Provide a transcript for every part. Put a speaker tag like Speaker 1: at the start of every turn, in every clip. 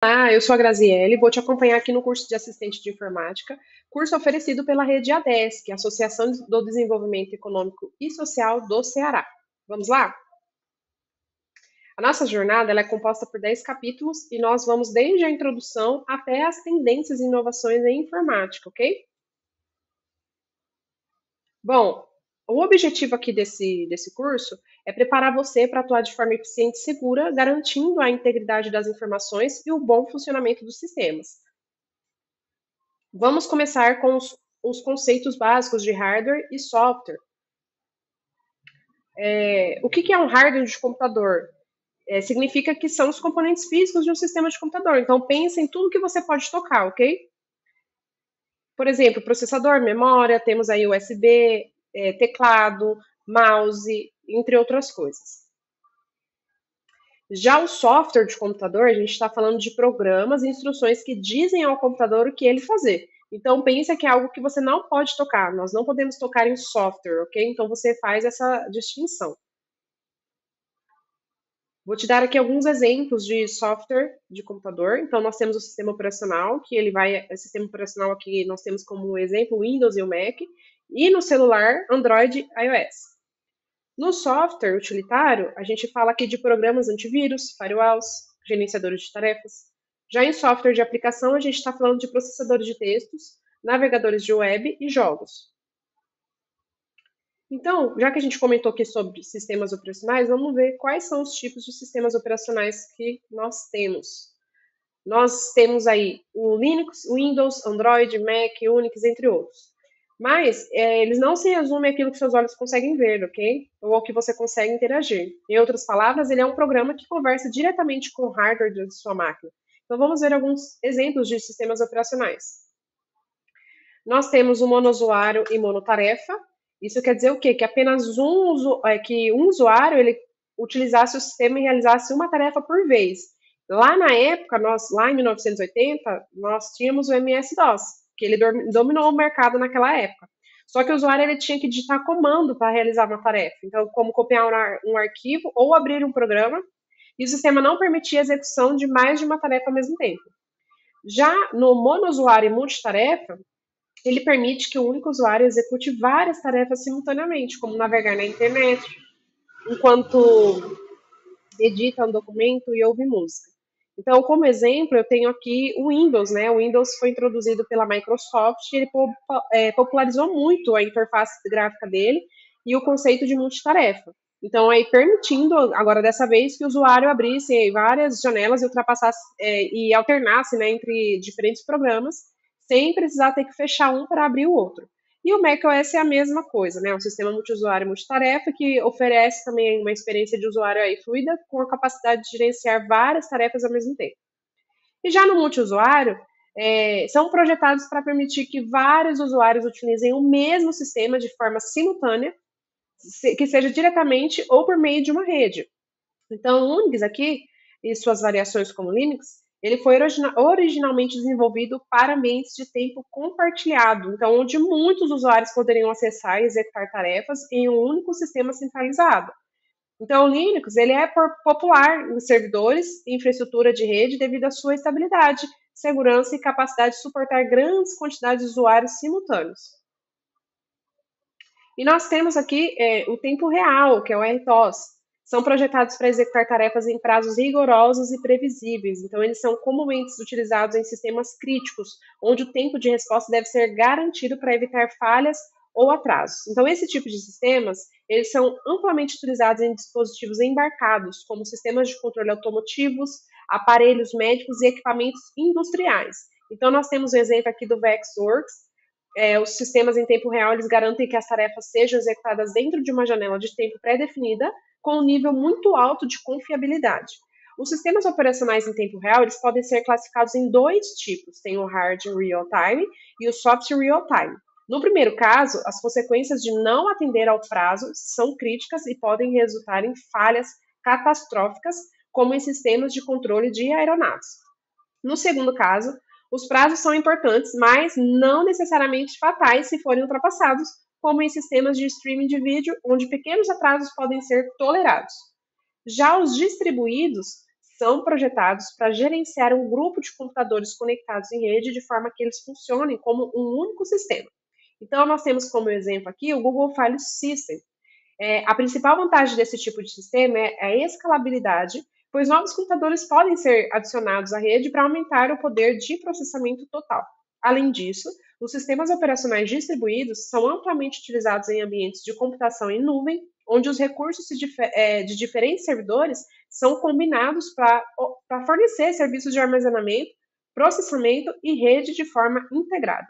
Speaker 1: Eu sou a Graziele, vou te acompanhar aqui no curso de assistente de informática, curso oferecido pela rede ADESC, Associação do Desenvolvimento Econômico e Social do Ceará. Vamos lá? A nossa jornada ela é composta por 10 capítulos e nós vamos desde a introdução até as tendências e inovações em informática, ok? Bom, o objetivo aqui desse curso é preparar você para atuar de forma eficiente e segura, garantindo a integridade das informações e o bom funcionamento dos sistemas. Vamos começar com os conceitos básicos de hardware e software. O que é um hardware de computador? Significa que são os componentes físicos de um sistema de computador. Então, pense em tudo que você pode tocar, ok? Por exemplo, processador, memória, temos aí USB, teclado, mouse, entre outras coisas. Já o software de computador, a gente está falando de programas e instruções que dizem ao computador o que ele fazer. Então, pensa que é algo que você não pode tocar. Nós não podemos tocar em software, ok? Então, você faz essa distinção. Vou te dar aqui alguns exemplos de software de computador. Então, nós temos o sistema operacional, o sistema operacional aqui nós temos como exemplo o Windows e o Mac, e no celular, Android e iOS. No software utilitário, a gente fala aqui de programas antivírus, firewalls, gerenciadores de tarefas. Já em software de aplicação, a gente está falando de processadores de textos, navegadores de web e jogos. Então, já que a gente comentou aqui sobre sistemas operacionais, vamos ver quais são os tipos de sistemas operacionais que nós temos. Nós temos aí o Linux, Windows, Android, Mac, Unix, entre outros. Mas eles não se resumem àquilo que seus olhos conseguem ver, ok? Ou ao que você consegue interagir. Em outras palavras, ele é um programa que conversa diretamente com o hardware de sua máquina. Então vamos ver alguns exemplos de sistemas operacionais. Nós temos o monousuário e monotarefa. Isso quer dizer o quê? Que apenas um usuário ele utilizasse o sistema e realizasse uma tarefa por vez. Lá na época, lá em 1980, nós tínhamos o MS-DOS, que ele dominou o mercado naquela época. Só que o usuário ele tinha que digitar comando para realizar uma tarefa. Então, como copiar um arquivo ou abrir um programa, e o sistema não permitia a execução de mais de uma tarefa ao mesmo tempo. Já no monousuário e multitarefa, ele permite que o único usuário execute várias tarefas simultaneamente, como navegar na internet, enquanto edita um documento e ouve música. Então, como exemplo, eu tenho aqui o Windows, né? O Windows foi introduzido pela Microsoft e ele popularizou muito a interface gráfica dele e o conceito de multitarefa. Então, aí permitindo, agora dessa vez, que o usuário abrisse várias janelas e ultrapassasse e alternasse, né, entre diferentes programas, sem precisar ter que fechar um para abrir o outro. E o macOS é a mesma coisa, né? Um sistema multiusuário multitarefa que oferece também uma experiência de usuário aí fluida com a capacidade de gerenciar várias tarefas ao mesmo tempo. E já no multiusuário, são projetados para permitir que vários usuários utilizem o mesmo sistema de forma simultânea, que seja diretamente ou por meio de uma rede. Então, o Unix aqui, e suas variações como Linux, ele foi originalmente desenvolvido para ambientes de tempo compartilhado, então onde muitos usuários poderiam acessar e executar tarefas em um único sistema centralizado. Então, o Linux ele é popular em servidores e infraestrutura de rede devido à sua estabilidade, segurança e capacidade de suportar grandes quantidades de usuários simultâneos. E nós temos aqui o tempo real, que é o RTOS. São projetados para executar tarefas em prazos rigorosos e previsíveis. Então, eles são comumente utilizados em sistemas críticos, onde o tempo de resposta deve ser garantido para evitar falhas ou atrasos. Então, esse tipo de sistemas, eles são amplamente utilizados em dispositivos embarcados, como sistemas de controle automotivos, aparelhos médicos e equipamentos industriais. Então, nós temos o exemplo aqui do VxWorks. Os sistemas em tempo real, eles garantem que as tarefas sejam executadas dentro de uma janela de tempo pré-definida, com um nível muito alto de confiabilidade. Os sistemas operacionais em tempo real, eles podem ser classificados em dois tipos. Tem o hard real-time e o soft real-time. No primeiro caso, as consequências de não atender ao prazo são críticas e podem resultar em falhas catastróficas, como em sistemas de controle de aeronaves. No segundo caso, os prazos são importantes, mas não necessariamente fatais se forem ultrapassados, como em sistemas de streaming de vídeo, onde pequenos atrasos podem ser tolerados. Já os distribuídos são projetados para gerenciar um grupo de computadores conectados em rede de forma que eles funcionem como um único sistema. Então, nós temos como exemplo aqui o Google File System. A principal vantagem desse tipo de sistema é a escalabilidade, pois novos computadores podem ser adicionados à rede para aumentar o poder de processamento total. Além disso, os sistemas operacionais distribuídos são amplamente utilizados em ambientes de computação em nuvem, onde os recursos de diferentes servidores são combinados para fornecer serviços de armazenamento, processamento e rede de forma integrada.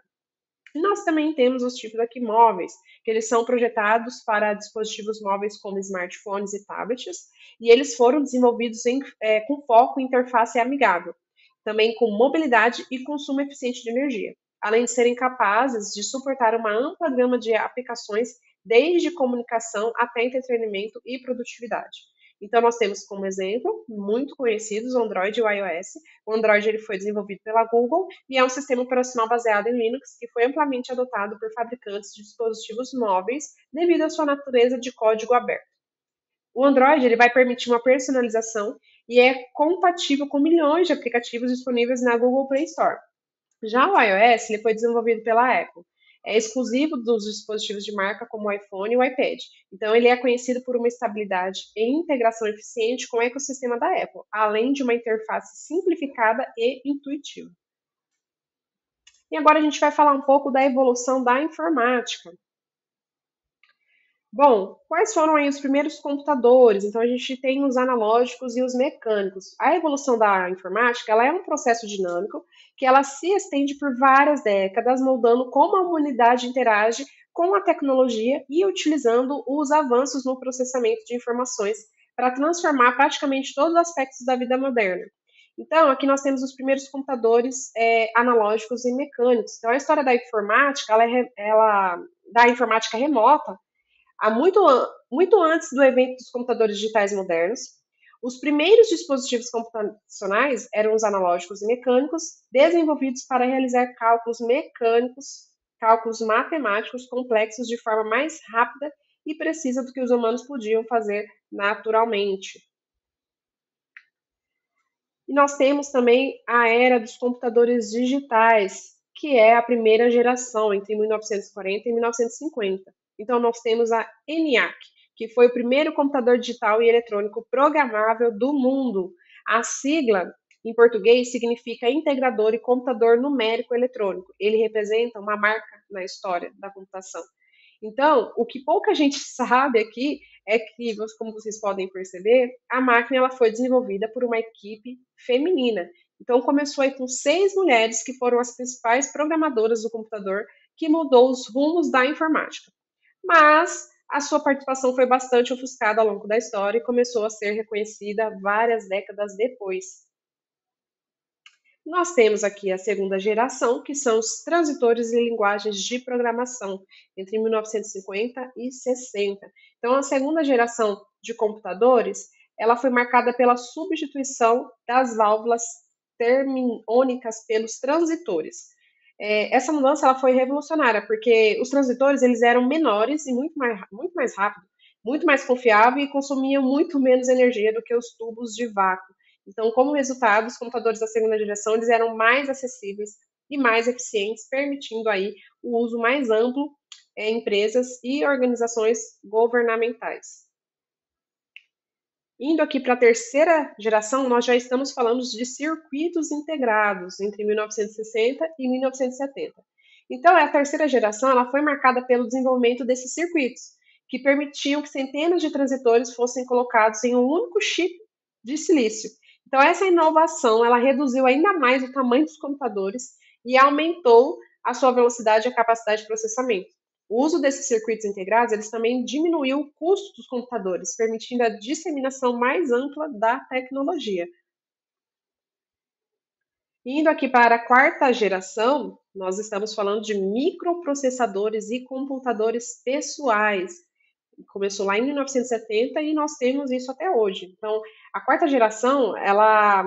Speaker 1: E nós também temos os tipos aqui móveis, que eles são projetados para dispositivos móveis como smartphones e tablets, e eles foram desenvolvidos com foco em interface amigável, também com mobilidade e consumo eficiente de energia, além de serem capazes de suportar uma ampla gama de aplicações, desde comunicação até entretenimento e produtividade. Então, nós temos como exemplo, muito conhecidos, o Android e o iOS. O Android ele foi desenvolvido pela Google e é um sistema operacional baseado em Linux que foi amplamente adotado por fabricantes de dispositivos móveis devido à sua natureza de código aberto. O Android ele vai permitir uma personalização e é compatível com milhões de aplicativos disponíveis na Google Play Store. Já o iOS ele foi desenvolvido pela Apple. É exclusivo dos dispositivos de marca como o iPhone e o iPad. Então, ele é conhecido por uma estabilidade e integração eficiente com o ecossistema da Apple, além de uma interface simplificada e intuitiva. E agora a gente vai falar um pouco da evolução da informática. Bom, quais foram aí os primeiros computadores? Então, a gente tem os analógicos e os mecânicos. A evolução da informática, ela é um processo dinâmico que ela se estende por várias décadas, moldando como a humanidade interage com a tecnologia e utilizando os avanços no processamento de informações para transformar praticamente todos os aspectos da vida moderna. Então, aqui nós temos os primeiros computadores analógicos e mecânicos. Então, a história da informática, da informática remota, há muito antes do evento dos computadores digitais modernos, os primeiros dispositivos computacionais eram os analógicos e mecânicos, desenvolvidos para realizar cálculos mecânicos, cálculos matemáticos complexos de forma mais rápida e precisa do que os humanos podiam fazer naturalmente. E nós temos também a era dos computadores digitais, que é a primeira geração, entre 1940 e 1950. Então, nós temos a ENIAC, que foi o primeiro computador digital e eletrônico programável do mundo. A sigla, em português, significa integrador e computador numérico eletrônico. Ele representa uma marca na história da computação. Então, o que pouca gente sabe aqui é que, como vocês podem perceber, a máquina ela foi desenvolvida por uma equipe feminina. Então, começou aí com 6 mulheres que foram as principais programadoras do computador, que mudou os rumos da informática. Mas a sua participação foi bastante ofuscada ao longo da história e começou a ser reconhecida várias décadas depois. Nós temos aqui a segunda geração, que são os transitores e linguagens de programação, entre 1950 e 60. Então, a segunda geração de computadores, ela foi marcada pela substituição das válvulas termônicas pelos transitores. Essa mudança ela foi revolucionária, porque os transitores eles eram menores e muito mais rápido, muito mais confiável e consumiam muito menos energia do que os tubos de vácuo. Então, como resultado, os computadores da segunda geração eles eram mais acessíveis e mais eficientes, permitindo aí o uso mais amplo em empresas e organizações governamentais. Indo aqui para a terceira geração, nós já estamos falando de circuitos integrados entre 1960 e 1970. Então, a terceira geração ela foi marcada pelo desenvolvimento desses circuitos, que permitiam que centenas de transitores fossem colocados em um único chip de silício. Então, essa inovação ela reduziu ainda mais o tamanho dos computadores e aumentou a sua velocidade e a capacidade de processamento. O uso desses circuitos integrados, eles também diminuiu o custo dos computadores, permitindo a disseminação mais ampla da tecnologia. Indo aqui para a quarta geração, nós estamos falando de microprocessadores e computadores pessoais. Começou lá em 1970 e nós temos isso até hoje. Então, a quarta geração, ela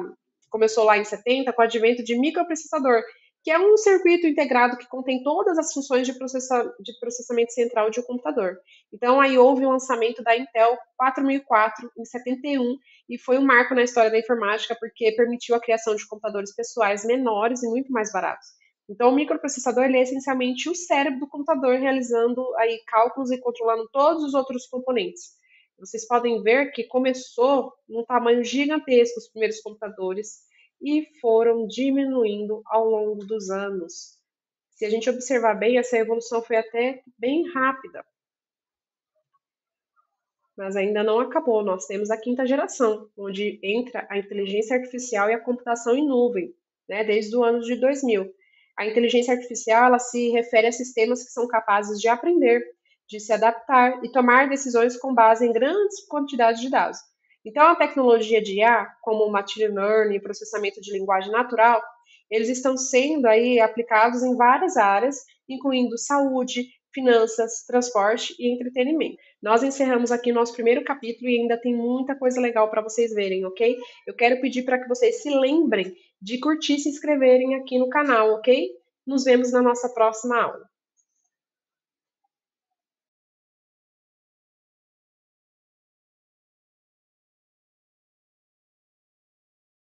Speaker 1: começou lá em 70 com o advento de microprocessador, que é um circuito integrado que contém todas as funções de processamento central de um computador. Então, aí houve o lançamento da Intel 4004 em 71 e foi um marco na história da informática porque permitiu a criação de computadores pessoais menores e muito mais baratos. Então, o microprocessador ele é essencialmente o cérebro do computador realizando aí cálculos e controlando todos os outros componentes. Vocês podem ver que começou num tamanho gigantesco os primeiros computadores e foram diminuindo ao longo dos anos. Se a gente observar bem, essa evolução foi até bem rápida. Mas ainda não acabou. Nós temos a quinta geração, onde entra a inteligência artificial e a computação em nuvem, né, desde o ano de 2000. A inteligência artificial ela se refere a sistemas que são capazes de aprender, de se adaptar e tomar decisões com base em grandes quantidades de dados. Então, a tecnologia de IA, como o machine learning e processamento de linguagem natural, eles estão sendo aí aplicados em várias áreas, incluindo saúde, finanças, transporte e entretenimento. Nós encerramos aqui nosso primeiro capítulo e ainda tem muita coisa legal para vocês verem, ok? Eu quero pedir para que vocês se lembrem de curtir e se inscreverem aqui no canal, ok? Nos vemos na nossa próxima aula.